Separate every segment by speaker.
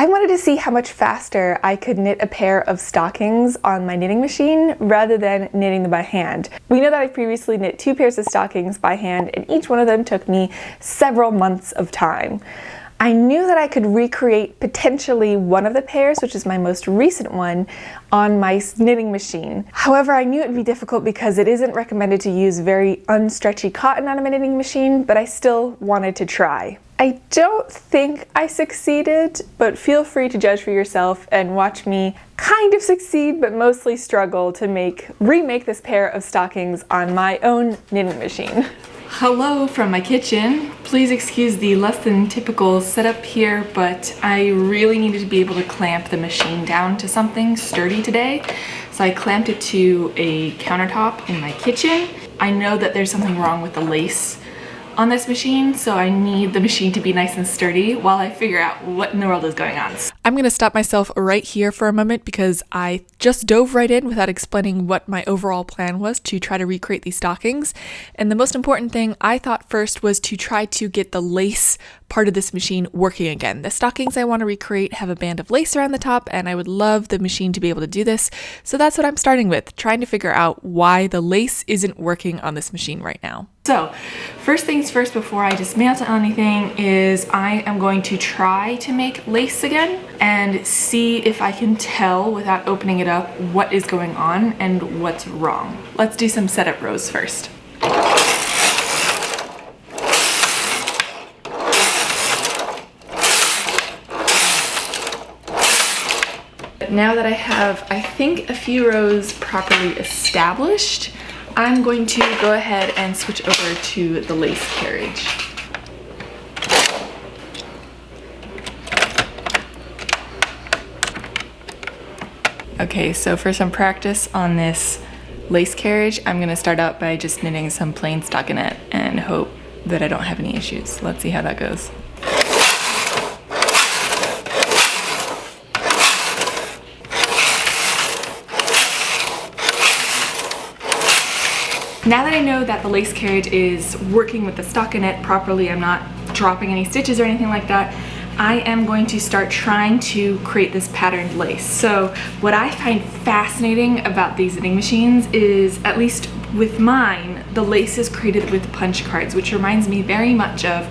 Speaker 1: I wanted to see how much faster I could knit a pair of stockings on my knitting machine rather than knitting them by hand. We know that I previously knit 2 pairs of stockings by hand, and each one of them took me several months of time. I knew that I could recreate potentially one of the pairs, which is my most recent one, on my knitting machine. However, I knew it would be difficult because it isn't recommended to use very unstretchy cotton on a knitting machine, but I still wanted to try. I don't think I succeeded, but feel free to judge for yourself and watch me kind of succeed, but mostly struggle to remake this pair of stockings on my own knitting machine.
Speaker 2: Hello from my kitchen. Please excuse the less than typical setup here, but I really needed to be able to clamp the machine down to something sturdy today. So I clamped it to a countertop in my kitchen. I know that there's something wrong with the lace on this machine, so I need the machine to be nice and sturdy while I figure out what in the world is going on.
Speaker 3: I'm gonna stop myself right here for a moment because I just dove right in without explaining what my overall plan was to try to recreate these stockings. And the most important thing I thought first was to try to get the lace part of this machine working again. The stockings I want to recreate have a band of lace around the top, and I would love the machine to be able to do this. So that's what I'm starting with, trying to figure out why the lace isn't working on this machine right now.
Speaker 2: So, first things first before I dismantle anything is I am going to try to make lace again and see if I can tell without opening it up what is going on and what's wrong. Let's do some setup rows first. Now that I have, I think, a few rows properly established, I'm going to go ahead and switch over to the lace carriage. Okay, so for some practice on this lace carriage, I'm gonna start out by just knitting some plain stockinette and hope that I don't have any issues. Let's see how that goes. Now that I know that the lace carriage is working with the stockinette properly, I'm not dropping any stitches or anything like that, I am going to start trying to create this patterned lace. So what I find fascinating about these knitting machines is, at least with mine, the lace is created with punch cards, which reminds me very much of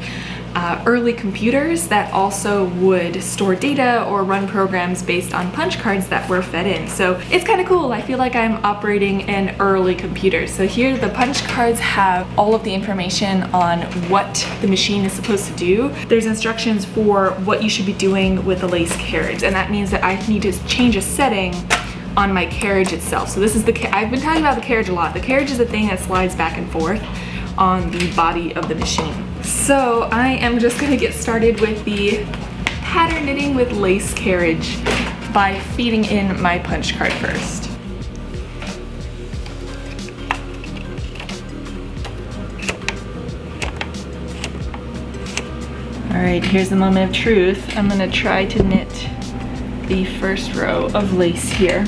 Speaker 2: early computers that also would store data or run programs based on punch cards that were fed in. So it's kind of cool. I feel like I'm operating an early computer. So here the punch cards have all of the information on what the machine is supposed to do. There's instructions for what you should be doing with the lace carriage, and that means that I need to change a setting on my carriage itself. So this is I've been talking about the carriage a lot. The carriage is the thing that slides back and forth on the body of the machine. So I am just gonna get started with the pattern knitting with lace carriage by feeding in my punch card first. All right, here's the moment of truth. I'm gonna try to knit the first row of lace here.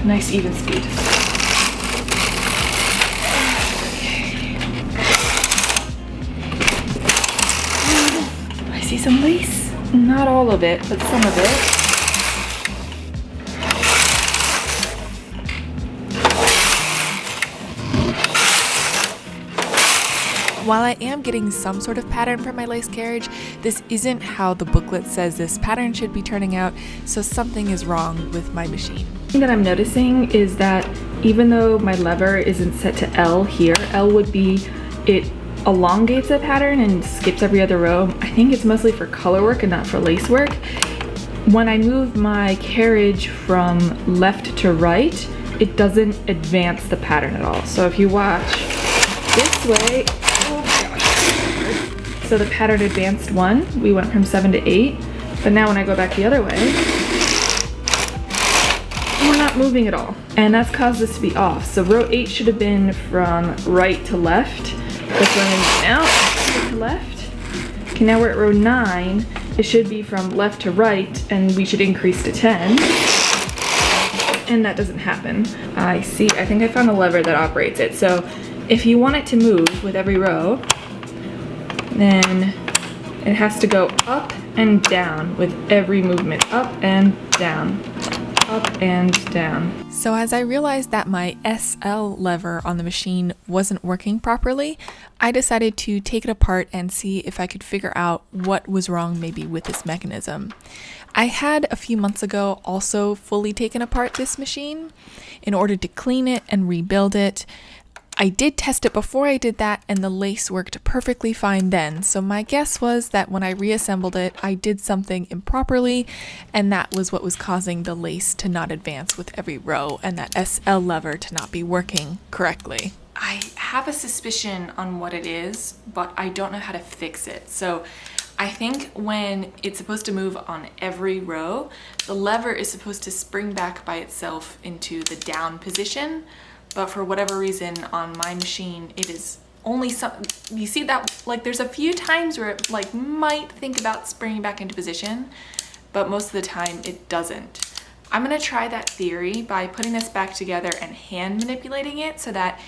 Speaker 2: Nice even speed. See some lace? Not all of it, but some of it.
Speaker 3: While I am getting some sort of pattern for my lace carriage, this isn't how the booklet says this pattern should be turning out, so something is wrong with my machine.
Speaker 2: The thing that I'm noticing is that even though my lever isn't set to L here, L would be, it elongates the pattern and skips every other row. I think it's mostly for color work and not for lace work. When I move my carriage from left to right, it doesn't advance the pattern at all. So if you watch this way, oh gosh. So the pattern advanced 1, we went from 7 to 8, but now when I go back the other way, we're not moving at all. And that's caused this to be off. So row 8 should have been from right to left. This one is now right to left. Okay, now we're at row 9. It should be from left to right, and we should increase to 10. And that doesn't happen. I see, I think I found a lever that operates it. So if you want it to move with every row, then it has to go up and down with every movement. Up and down. Up and down.
Speaker 3: So as I realized that my SL lever on the machine wasn't working properly, I decided to take it apart and see if I could figure out what was wrong maybe with this mechanism. I had a few months ago also fully taken apart this machine in order to clean it and rebuild it. I did test it before I did that, and the lace worked perfectly fine then. So my guess was that when I reassembled it, I did something improperly, and that was what was causing the lace to not advance with every row and that SL lever to not be working correctly. I have a suspicion on what it is, but I don't know how to fix it. So I think when it's supposed to move on every row, the lever is supposed to spring back by itself into the down position. But for whatever reason on my machine, it is only some, you see that, like there's a few times where it like might think about springing back into position, but most of the time it doesn't. I'm gonna try that theory by putting this back together and hand manipulating it so that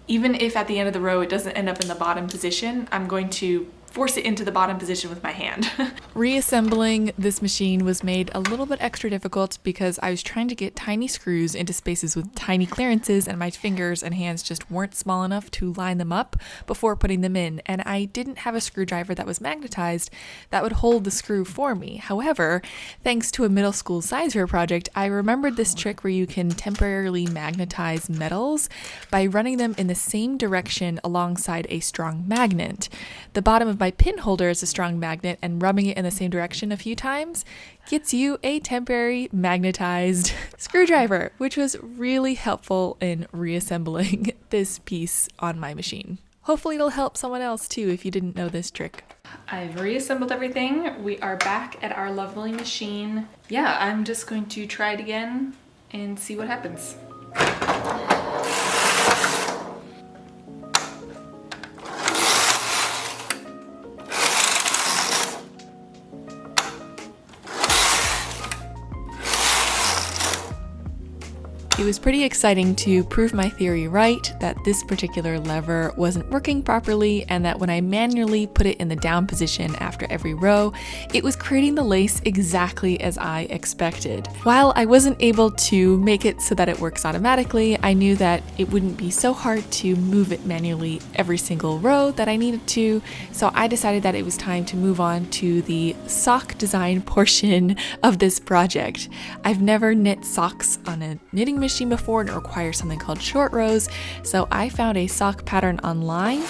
Speaker 3: even if at the end of the row it doesn't end up in the bottom position, I'm going to force it into the bottom position with my hand. Reassembling this machine was made a little bit extra difficult because I was trying to get tiny screws into spaces with tiny clearances, and my fingers and hands just weren't small enough to line them up before putting them in, and I didn't have a screwdriver that was magnetized that would hold the screw for me. However, thanks to a middle school science fair project, I remembered this trick where you can temporarily magnetize metals by running them in the same direction alongside a strong magnet. The bottom of my pin holder is a strong magnet, and rubbing it in the same direction a few times gets you a temporary magnetized screwdriver, which was really helpful in reassembling this piece on my machine. Hopefully it'll help someone else too if you didn't know this trick.
Speaker 2: I've reassembled everything. We are back at our lovely machine. Yeah, I'm just going to try it again and see what happens.
Speaker 3: It was pretty exciting to prove my theory right, that this particular lever wasn't working properly, and that when I manually put it in the down position after every row, it was creating the lace exactly as I expected. While I wasn't able to make it so that it works automatically, I knew that it wouldn't be so hard to move it manually every single row that I needed to, so I decided that it was time to move on to the sock design portion of this project. I've never knit socks on a knitting machine before, and it requires something called short rows, so I found a sock pattern online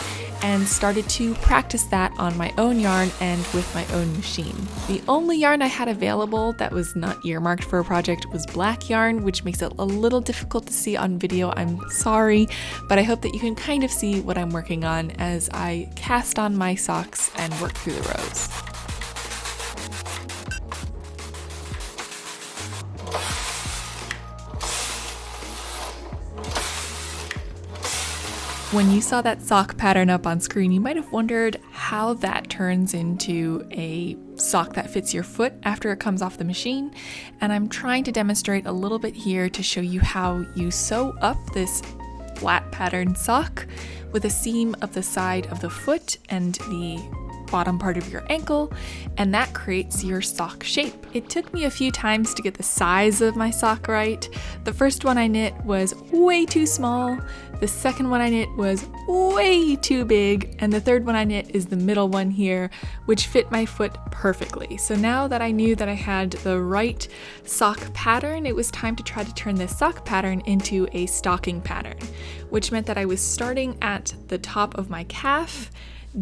Speaker 3: and started to practice that on my own yarn and with my own machine. The only yarn I had available that was not earmarked for a project was black yarn, which makes it a little difficult to see on video. I'm sorry, but I hope that you can kind of see what I'm working on as I cast on my socks and work through the rows. When you saw that sock pattern up on screen, you might have wondered how that turns into a sock that fits your foot after it comes off the machine. And I'm trying to demonstrate a little bit here to show you how you sew up this flat pattern sock with a seam of the side of the foot and the bottom part of your ankle, and that creates your sock shape. It took me a few times to get the size of my sock right. The first one I knit was way too small, the second one I knit was way too big, and the third one I knit is the middle one here, which fit my foot perfectly. So now that I knew that I had the right sock pattern, it was time to try to turn this sock pattern into a stocking pattern, which meant that I was starting at the top of my calf,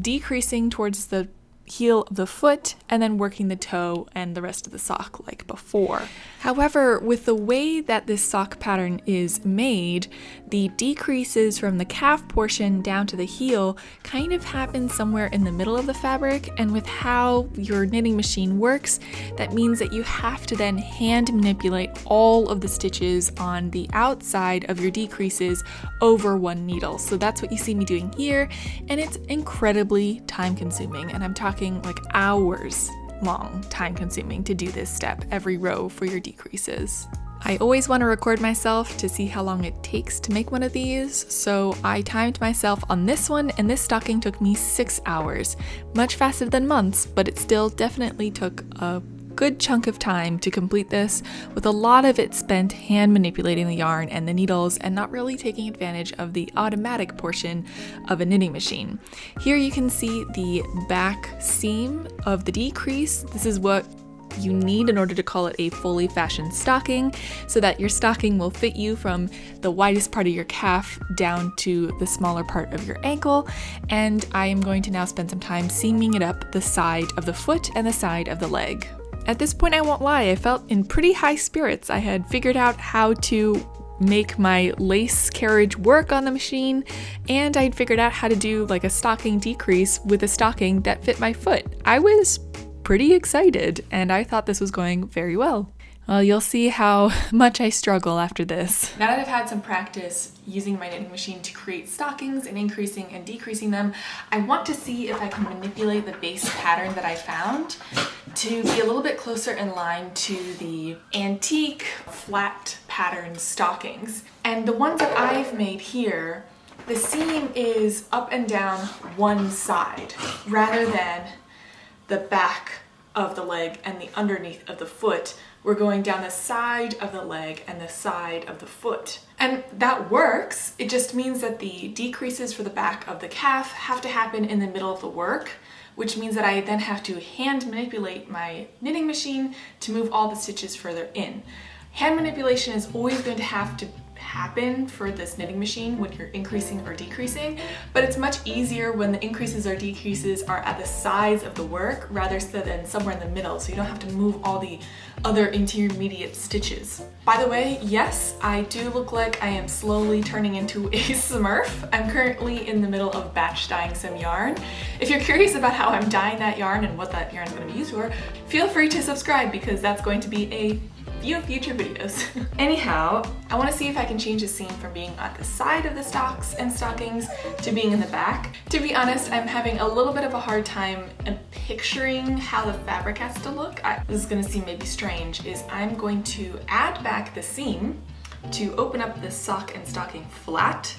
Speaker 3: decreasing towards the heel of the foot, and then working the toe and the rest of the sock like before. However, with the way that this sock pattern is made, the decreases from the calf portion down to the heel kind of happen somewhere in the middle of the fabric, and with how your knitting machine works, that means that you have to then hand manipulate all of the stitches on the outside of your decreases over one needle. So that's what you see me doing here, and it's incredibly time consuming, and I'm talking like hours long time consuming to do this step every row for your decreases. I always want to record myself to see how long it takes to make one of these, so I timed myself on this one, and this stocking took me 6 hours. Much faster than months, but it still definitely took a good chunk of time to complete this, with a lot of it spent hand manipulating the yarn and the needles and not really taking advantage of the automatic portion of a knitting machine. Here you can see the back seam of the decrease. This is what you need in order to call it a fully fashioned stocking, so that your stocking will fit you from the widest part of your calf down to the smaller part of your ankle. And I am going to now spend some time seaming it up the side of the foot and the side of the leg. At this point, I won't lie, I felt in pretty high spirits. I had figured out how to make my lace carriage work on the machine, and I'd figured out how to do like a stocking decrease with a stocking that fit my foot. I was pretty excited, and I thought this was going very well. Well, you'll see how much I struggle after this.
Speaker 2: Now that I've had some practice using my knitting machine to create stockings and increasing and decreasing them, I want to see if I can manipulate the base pattern that I found to be a little bit closer in line to the antique flat pattern stockings. And the ones that I've made here, the seam is up and down one side rather than the back of the leg and the underneath of the foot. We're going down the side of the leg and the side of the foot. And that works. It just means that the decreases for the back of the calf have to happen in the middle of the work, which means that I then have to hand manipulate my knitting machine to move all the stitches further in. Hand manipulation is always going to have to happen for this knitting machine when you're increasing or decreasing, but it's much easier when the increases or decreases are at the sides of the work rather than somewhere in the middle, so you don't have to move all the other intermediate stitches. By the way, yes, I do look like I am slowly turning into a Smurf. I'm currently in the middle of batch dyeing some yarn. If you're curious about how I'm dyeing that yarn and what that yarn is going to be used for, feel free to subscribe because that's going to be a few future videos. Anyhow, I want to see if I can change the seam from being at the side of the stocks and stockings to being in the back. To be honest, I'm having a little bit of a hard time picturing how the fabric has to look. This is going to seem maybe strange, is I'm going to add back the seam to open up the sock and stocking flat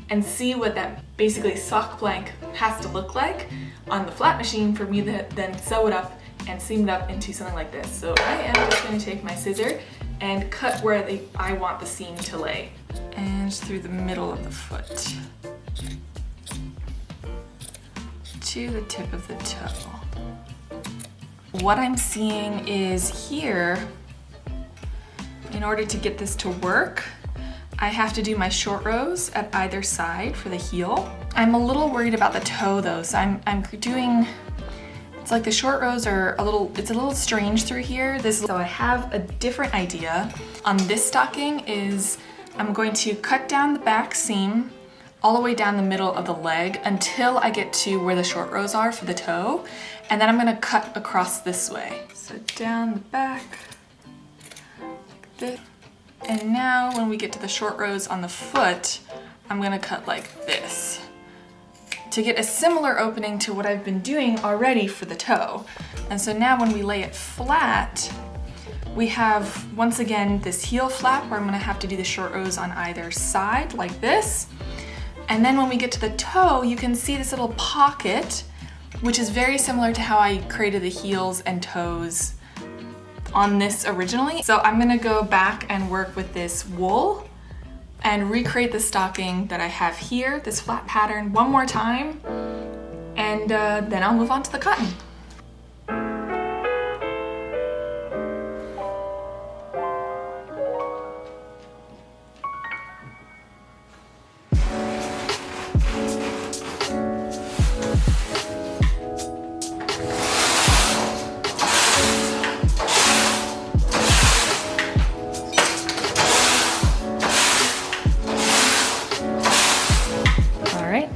Speaker 2: and see what that basically sock blank has to look like on the flat machine for me to then sew it up and seam it up into something like this. So I am just going to take my scissor and cut where I want the seam to lay. And through the middle of the foot to the tip of the toe. What I'm seeing is here, in order to get this to work, I have to do my short rows at either side for the heel. I'm a little worried about the toe though, so I'm doing, it's like the short rows are it's a little strange through here. So I have a different idea. On this stocking is I'm going to cut down the back seam all the way down the middle of the leg until I get to where the short rows are for the toe. And then I'm gonna cut across this way. So down the back, like this. And now when we get to the short rows on the foot, I'm gonna cut like this to get a similar opening to what I've been doing already for the toe. And so now when we lay it flat, we have, once again, this heel flap where I'm gonna have to do the short rows on either side like this. And then when we get to the toe, you can see this little pocket, which is very similar to how I created the heels and toes on this originally. So I'm gonna go back and work with this wool and recreate the stocking that I have here, this flat pattern, one more time, and then I'll move on to the cotton.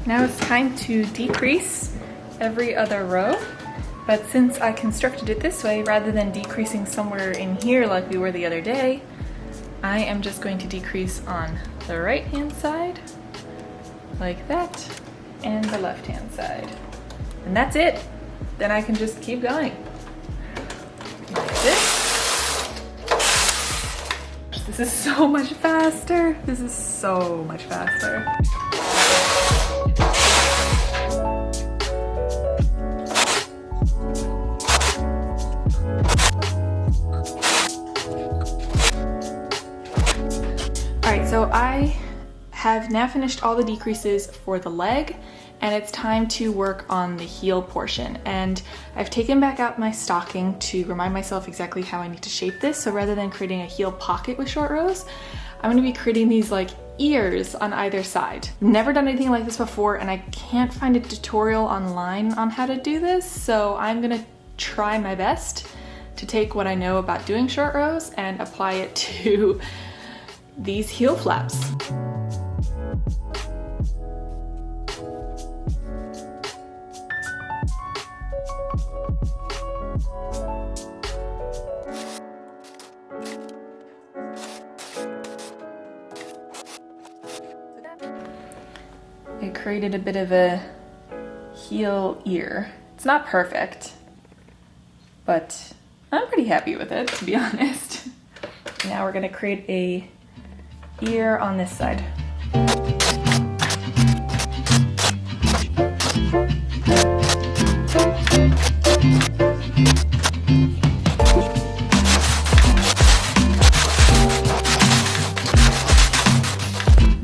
Speaker 2: Now it's time to decrease every other row, but since I constructed it this way, rather than decreasing somewhere in here like we were the other day, I am just going to decrease on the right hand side, like that, and the left hand side. And that's it. Then I can just keep going. Like this. The This is so much faster. This is so much faster. Alright, so I have now finished all the decreases for the leg, and it's time to work on the heel portion. And I've taken back out my stocking to remind myself exactly how I need to shape this. So rather than creating a heel pocket with short rows, I'm gonna be creating these like ears on either side. Never done anything like this before, and I can't find a tutorial online on how to do this, so I'm gonna try my best to take what I know about doing short rows and apply it to these heel flaps. I created a bit of a heel ear. It's not perfect, but I'm pretty happy with it, to be honest. Now we're gonna create a ear on this side.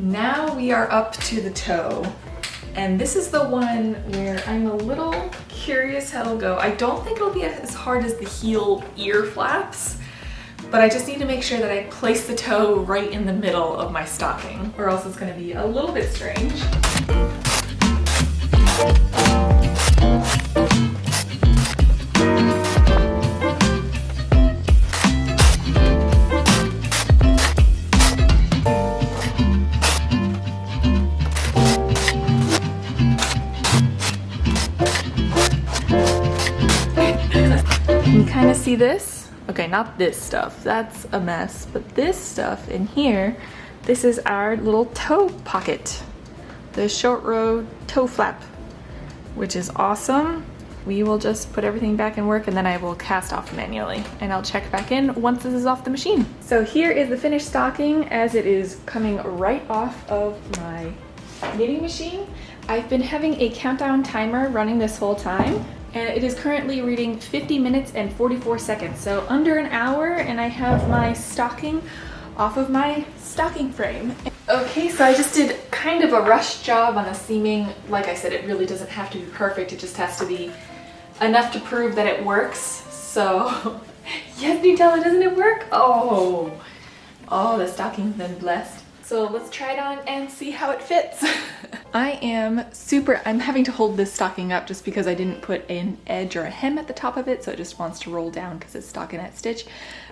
Speaker 2: Now we are up to the toe, and this is the one where I'm a little curious how it'll go. I don't think it'll be as hard as the heel ear flaps, but I just need to make sure that I place the toe right in the middle of my stocking, or else it's going to be a little bit strange. You can kind of see this? Okay, not this stuff, that's a mess, but this stuff in here, this is our little toe pocket, the short row toe flap, which is awesome. We will just put everything back in work, and then I will cast off manually, and I'll check back in once this is off the machine. So here is the finished stocking as it is coming right off of my knitting machine. I've been having a countdown timer running this whole time, and it is currently reading 50 minutes and 44 seconds, so under an hour, and I have my stocking off of my stocking frame. Okay, so I just did kind of a rush job on the seaming. Like I said, it really doesn't have to be perfect, it just has to be enough to prove that it works. So, yes, Nutella, doesn't it work? Oh, the stocking's been blessed. So let's try it on and see how it fits. I'm having to hold this stocking up just because I didn't put an edge or a hem at the top of it, so it just wants to roll down because it's stockinette stitch.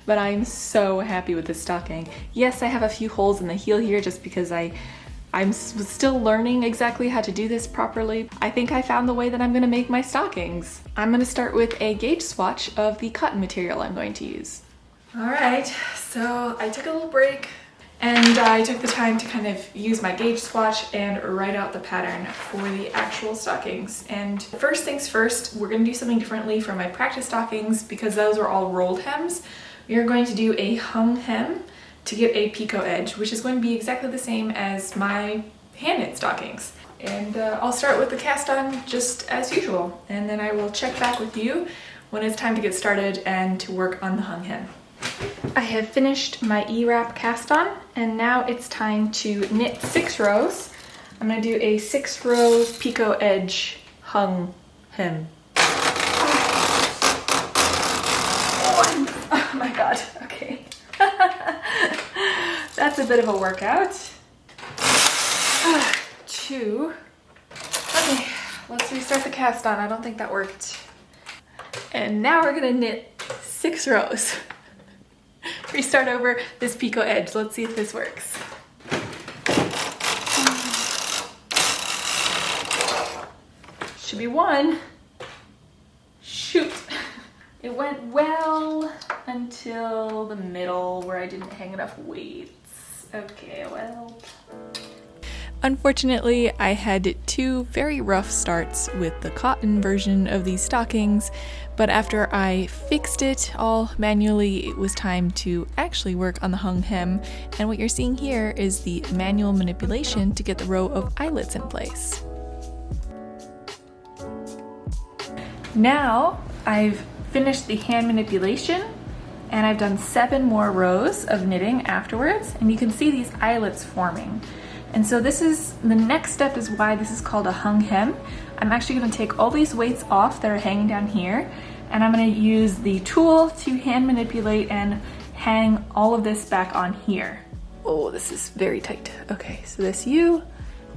Speaker 2: But I'm so happy with this stocking. Yes, I have a few holes in the heel here just because I'm still learning exactly how to do this properly. I think I found the way that I'm gonna make my stockings. I'm gonna start with a gauge swatch of the cotton material I'm going to use. All right, so I took a little break, and I took the time to kind of use my gauge swatch and write out the pattern for the actual stockings. And first things first, we're going to do something differently for my practice stockings because those are all rolled hems. We are going to do a hung hem to get a picot edge, which is going to be exactly the same as my hand knit stockings. And I'll start with the cast on just as usual, and then I will check back with you when it's time to get started and to work on the hung hem. I have finished my E-wrap cast on, and now it's time to knit 6 rows. I'm going to do a 6 row picot edge hung hem. Oh my god, okay. That's a bit of a workout. 2. Okay, let's restart the cast on. I don't think that worked. And now we're going to knit 6 rows. Restart over this picot edge. Let's see if this works. Should be 1. Shoot. It went well until the middle where I didn't hang enough weights. Okay, well.
Speaker 3: Unfortunately, I had two very rough starts with the cotton version of these stockings, but after I fixed it all manually, it was time to actually work on the hung hem, and what you're seeing here is the manual manipulation to get the row of eyelets in place. Now I've finished the hand manipulation, and I've done 7 more rows of knitting afterwards, and you can see these eyelets forming. And so this is, the next step is why this is called a hung hem. I'm actually going to take all these weights off that are hanging down here, and I'm going to use the tool to hand manipulate and hang all of this back on here. Oh, this is very tight. Okay, so this U,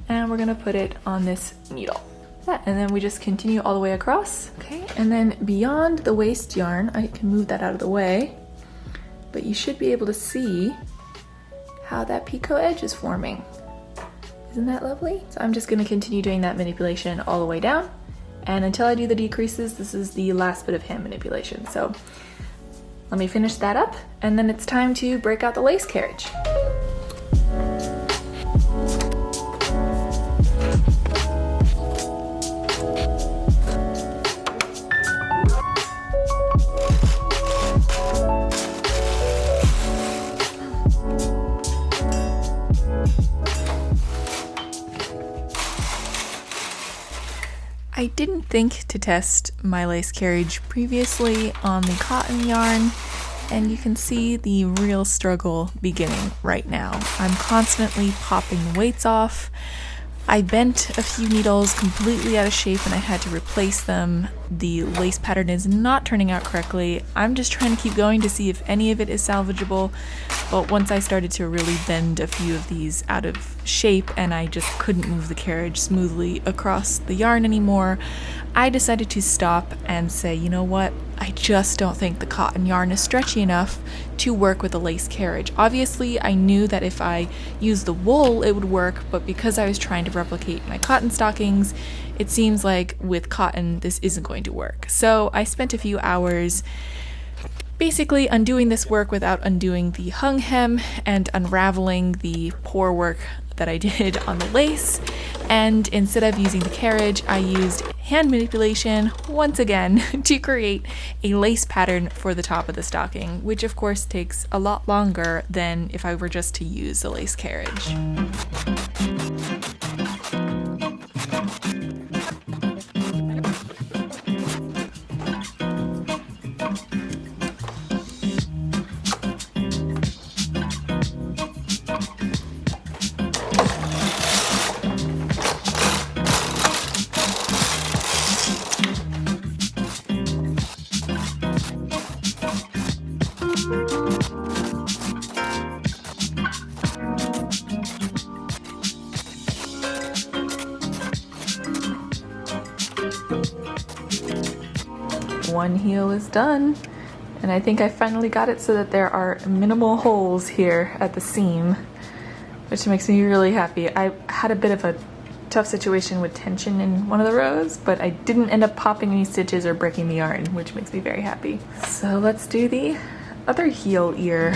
Speaker 3: and we're going to put it on this needle. And then we just continue all the way across. Okay, and then beyond the waist yarn, I can move that out of the way, but you should be able to see how that picot edge is forming. Isn't that lovely? So I'm just going to continue doing that manipulation all the way down, and until I do the decreases, this is the last bit of hand manipulation. So let me finish that up, and then it's time to break out the lace carriage. I didn't think to test my lace carriage previously on the cotton yarn, and you can see the real struggle beginning right now. I'm constantly popping the weights off. I bent a few needles completely out of shape and I had to replace them. The lace pattern is not turning out correctly. I'm just trying to keep going to see if any of it is salvageable, but once I started to really bend a few of these out of shape and I just couldn't move the carriage smoothly across the yarn anymore, I decided to stop and say, you know what, I just don't think the cotton yarn is stretchy enough to work with a lace carriage. Obviously, I knew that if I used the wool, it would work, but because I was trying to replicate my cotton stockings, it seems like with cotton, this isn't going to work. So I spent a few hours basically undoing this work without undoing the hung hem and unraveling the pour work that I did on the lace. And instead of using the carriage, I used hand manipulation once again to create a lace pattern for the top of the stocking, which of course takes a lot longer than if I were just to use the lace carriage. One heel is done, and I think I finally got it so that there are minimal holes here at the seam, which makes me really happy. I had a bit of a tough situation with tension in one of the rows, but I didn't end up popping any stitches or breaking the yarn, which makes me very happy. So let's do the other heel ear.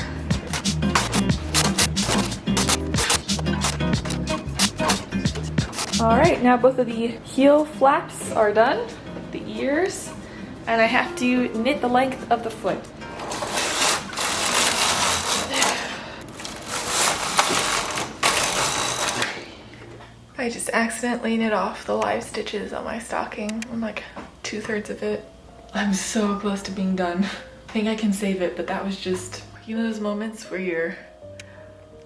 Speaker 3: All right, now both of the heel flaps are done, the ears, and I have to knit the length of the foot. I just accidentally knit off the live stitches on my stocking. I'm like 2/3 of it. I'm so close to being done. I think I can save it, but that was just, you know, those moments where your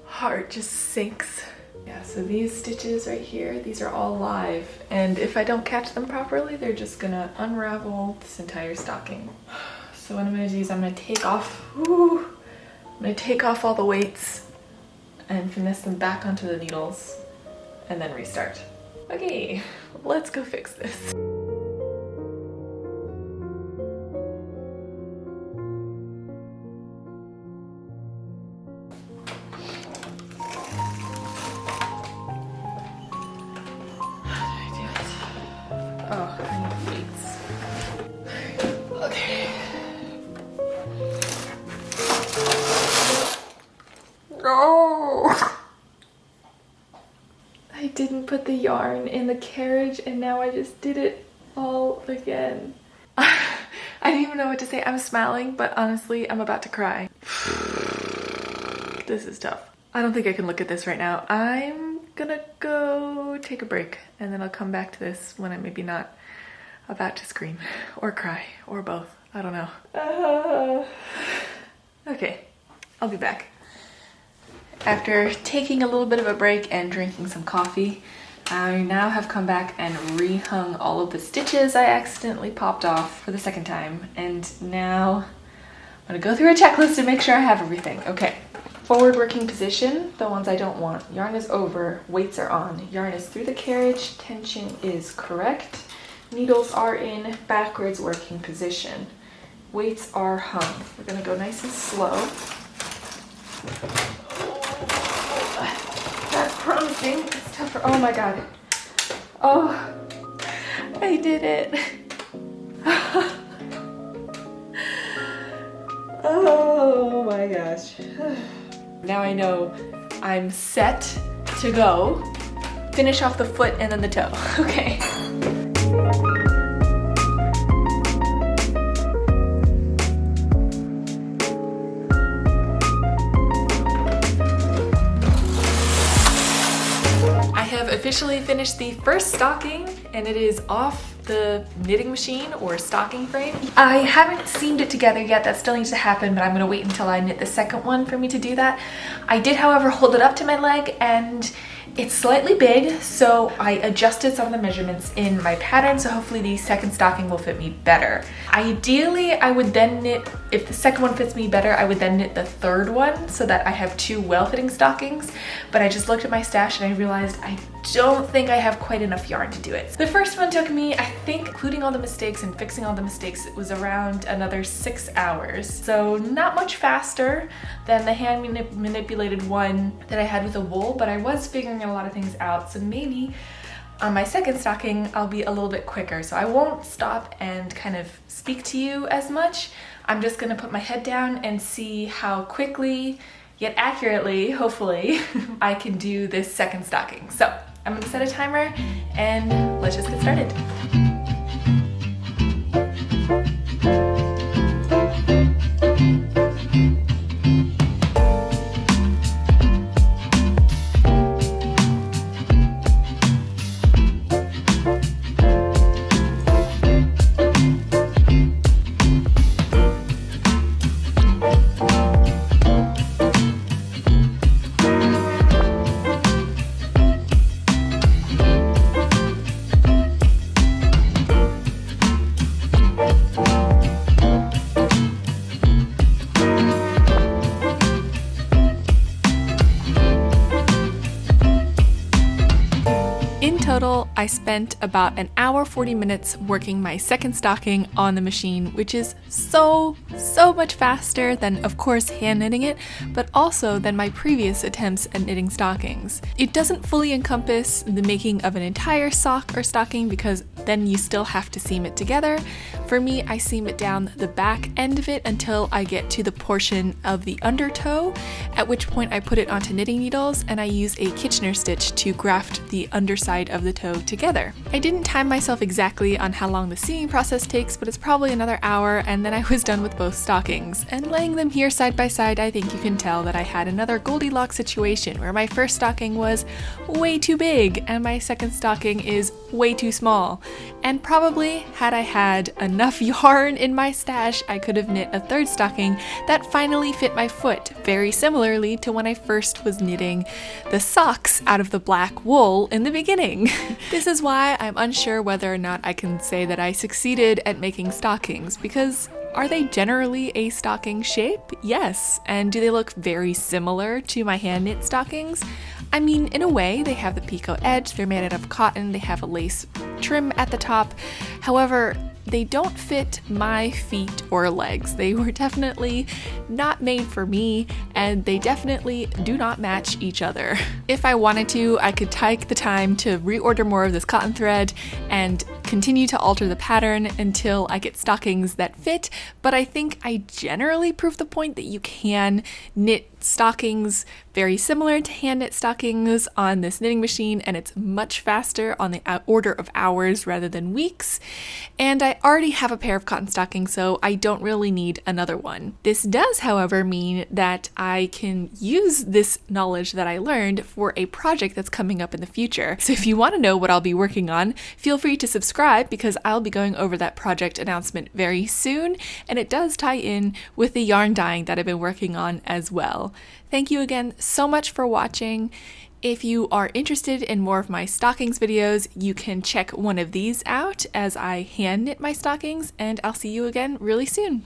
Speaker 3: heart just sinks. Yeah, so these stitches right here, these are all live, and if I don't catch them properly, they're just gonna unravel this entire stocking. So what I'm gonna do is I'm gonna take off all the weights and finesse them back onto the needles and then restart. Okay, let's go fix this. Oh, I need weights. Okay. Oh! I
Speaker 2: didn't put the yarn in the carriage and now I just did it all again. I don't even know what to say. I'm smiling, but honestly, I'm about to cry. This is tough. I don't think I can look at this right now. I'm gonna go take a break and then I'll come back to this when I'm maybe not about to scream or cry or both. I don't know. Okay, I'll be back. After taking a little bit of a break and drinking some coffee, I now have come back and rehung all of the stitches I accidentally popped off for the second time. And now I'm gonna go through a checklist to make sure I have everything. Okay, forward working position, the ones I don't want. Yarn is over, weights are on. Yarn is through the carriage, tension is correct. Needles are in backwards working position. Weights are hung. We're gonna go nice and slow. That's promising. It's tougher. Oh my god. Oh, I did it. Oh my gosh. Now I know I'm set to go. Finish off the foot and then the toe. Okay. Officially finished the first stocking and it is off the knitting machine or stocking frame. I haven't seamed it together yet, that still needs to happen, but I'm gonna wait until I knit the second one for me to do that. I did, however, hold it up to my leg and it's slightly big, so I adjusted some of the measurements in my pattern, so hopefully the second stocking will fit me better. Ideally, I would then knit, if the second one fits me better, I would then knit the third one so that I have two well-fitting stockings, but I just looked at my stash and I realized I don't think I have quite enough yarn to do it. The first one took me, I think, including all the mistakes and fixing all the mistakes, it was around another 6 hours. So not much faster than the hand manipulated one that I had with the wool, but I was figuring a lot of things out. So maybe on my second stocking, I'll be a little bit quicker. So I won't stop and kind of speak to you as much. I'm just gonna put my head down and see how quickly, yet accurately, hopefully, I can do this second stocking. So I'm gonna set a timer and let's just get started. Total, I spent about an hour 40 minutes working my second stocking on the machine, which is so much faster than, of course, hand knitting it, but also than my previous attempts at knitting stockings. It doesn't fully encompass the making of an entire sock or stocking because then you still have to seam it together. For me, I seam it down the back end of it until I get to the portion of the undertoe, at which point I put it onto knitting needles and I use a Kitchener stitch to graft the underside of the toe together. I didn't time myself exactly on how long the seaming process takes, but it's probably another hour and then I was done with both stockings. And laying them here side by side, I think you can tell that I had another Goldilocks situation where my first stocking was way too big and my second stocking is way too small. And probably had I had enough yarn in my stash, I could have knit a third stocking that finally fit my foot, very similarly to when I first was knitting the socks out of the black wool in the beginning. This is why I'm unsure whether or not I can say that I succeeded at making stockings, because are they generally a stocking shape? Yes. And do they look very similar to my hand knit stockings? I mean, in a way, they have the picot edge, they're made out of cotton, they have a lace trim at the top. However, they don't fit my feet or legs. They were definitely not made for me, and they definitely do not match each other. If I wanted to, I could take the time to reorder more of this cotton thread and continue to alter the pattern until I get stockings that fit, but I think I generally prove the point that you can knit
Speaker 3: stockings very similar to hand knit stockings on this knitting machine, and it's much faster on the order of hours rather than weeks. And I already have a pair of cotton stockings, so I don't really need another one. This does, however, mean that I can use this knowledge that I learned for a project that's coming up in the future. So if you want to know what I'll be working on, feel free to subscribe because I'll be going over that project announcement very soon, and it does tie in with the yarn dyeing that I've been working on as well. Thank you again so much for watching. If you are interested in more of my stockings videos, you can check one of these out as I hand knit my stockings, and I'll see you again really soon.